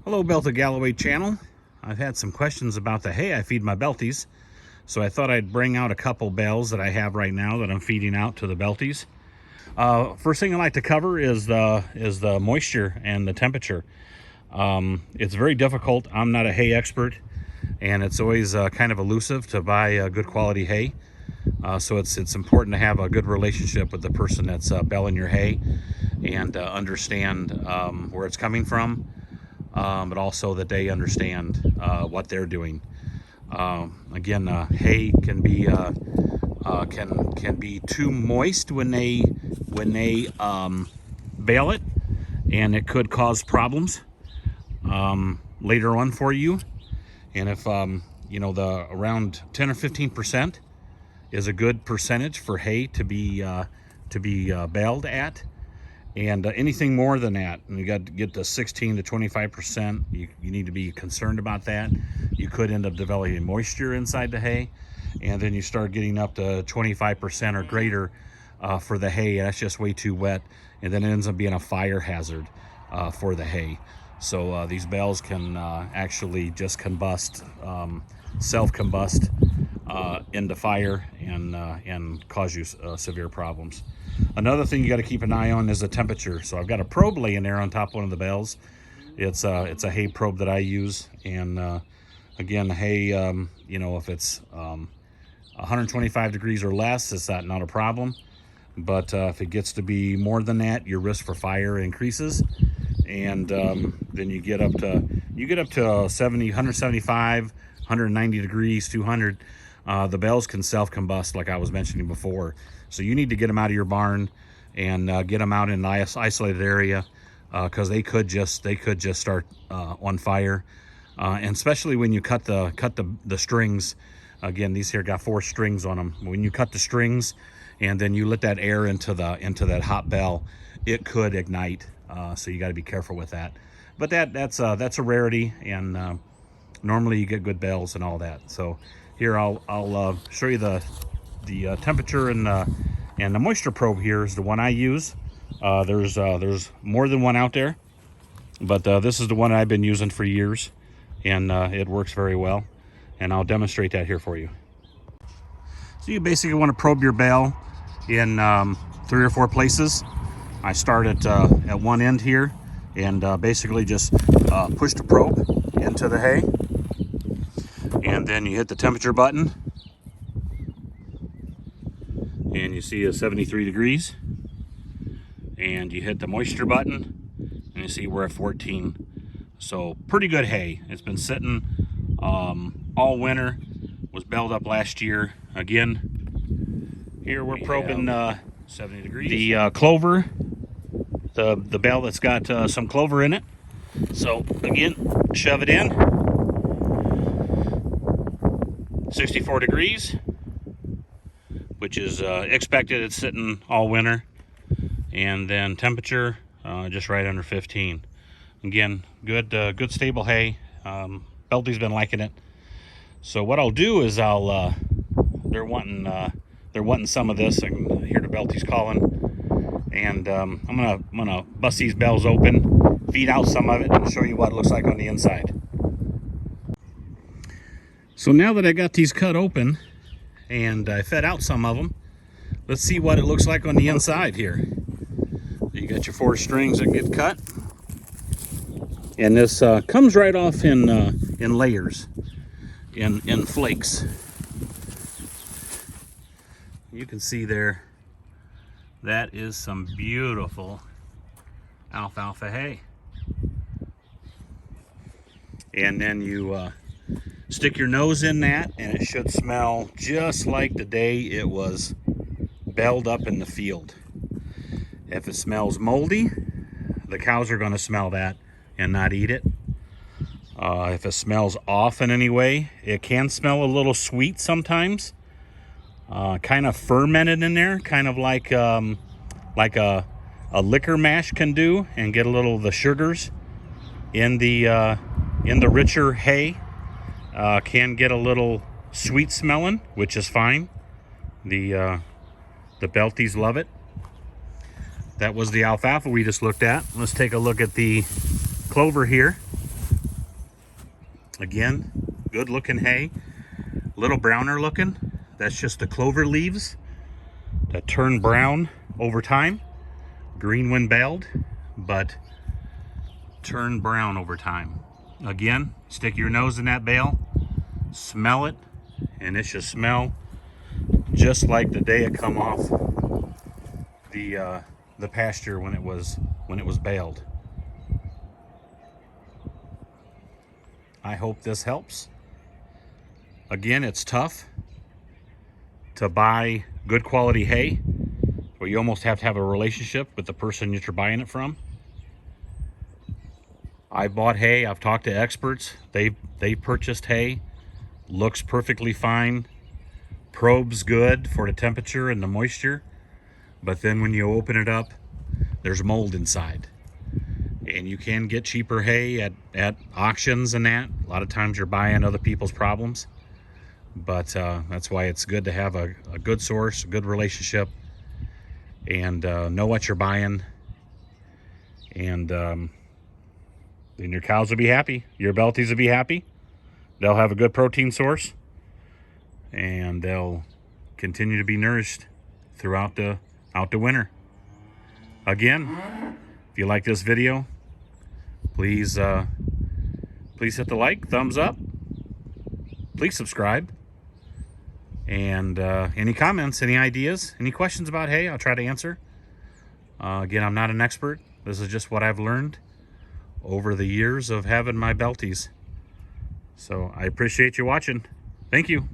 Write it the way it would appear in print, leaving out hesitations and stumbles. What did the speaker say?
Hello, Belted Galloway channel. I've had some questions about the hay I feed my Belties, so I thought I'd bring out a couple bales that I have right now that I'm feeding out to the Belties. First thing I like to cover is the moisture and the temperature. It's very difficult. I'm not a hay expert, and it's always kind of elusive to buy good quality hay. So it's important to have a good relationship with the person that's baling your hay and understand where it's coming from. But also that they understand what they're doing. Again, hay can be too moist when they bale it, and it could cause problems later on for you. And if you know, the around 10 or 15% is a good percentage for hay to be baled at. And anything more than that, and you got to get to 16 to 25%, you need to be concerned about that. You could end up developing moisture inside the hay, and then you start getting up to 25% or greater for the hay. That's just way too wet, and then it ends up being a fire hazard for the hay. So these bales can actually just combust, self-combust into fire and cause you severe problems. Another thing you got to keep an eye on is the temperature. So I've got a probe laying there on top of one of the bales. It's a hay probe that I use, and again, hay, you know, if it's 125 degrees or less, it's not a problem. But if it gets to be more than that, your risk for fire increases, and then you get up to 70, 175, 190 degrees, 200. The bales can self-combust, like I was mentioning before. So you need to get them out of your barn and get them out in an isolated area, because they could just start on fire. And especially when you cut the strings. Again, these here got 4 strings on them. When you cut the strings and then you let that air into that hot bale, it could ignite. So you got to be careful with that. But that's a rarity, and normally you get good bales and all that. So here I'll show you the temperature and the moisture probe. Here is the one I use. There's more than one out there, but this is the one I've been using for years, and it works very well. And I'll demonstrate that here for you. So you basically want to probe your bale in 3 or 4 places. I start at one end here, and basically just push the probe into the hay, and then you hit the temperature button, and you see a 73 degrees, and you hit the moisture button, and you see we're at 14. So pretty good hay. It's been sitting all winter, was baled up last year. Again, here we're probing 70 degrees. The clover, the bale that's got some clover in it. So again, shove it in. 64 degrees, which is expected. It's sitting all winter. And then temperature just right under 15. Again, good stable hay. Belty's been liking it. So what I'll do is they're wanting some of this. I can hear the Belties calling, and I'm gonna bust these bales open, feed out some of it, and show you what it looks like on the inside. So now that I got these cut open and I fed out some of them, let's see what it looks like on the inside here. You got your 4 strings that get cut, and this comes right off in layers, in flakes. You can see there, that is some beautiful alfalfa hay. And then you stick your nose in that, and it should smell just like the day it was baled up in the field. If it smells moldy, the cows are going to smell that and not eat it. If it smells off in any way, it can smell a little sweet sometimes, kind of fermented in there, kind of like a liquor mash can do, and get a little of the sugars in the richer hay. Can get a little sweet smelling, which is fine. The Belties love it. That was the alfalfa we just looked at. Let's take a look at the clover here. Again, good looking hay. A little browner looking. That's just the clover leaves that turn brown over time. Green when baled, but turn brown over time. Again, stick your nose in that bale, smell it, and it should smell just like the day it come off the pasture when it was baled. I hope this helps. Again, it's tough to buy good quality hay, where you almost have to have a relationship with the person that you're buying it from. I bought hay. I've talked to experts. They purchased hay. Looks perfectly fine. Probes good for the temperature and the moisture. But then when you open it up, there's mold inside. And you can get cheaper hay at auctions and that. A lot of times you're buying other people's problems. But that's why it's good to have a good source, a good relationship, and know what you're buying. And then your cows will be happy. Your Belties will be happy. They'll have a good protein source. And they'll continue to be nourished throughout the winter. Again, if you like this video, please hit the like, thumbs up. Please subscribe. And any comments, any ideas, any questions about hay, I'll try to answer. Again, I'm not an expert. This is just what I've learned over the years of having my Belties. So I appreciate you watching. Thank you.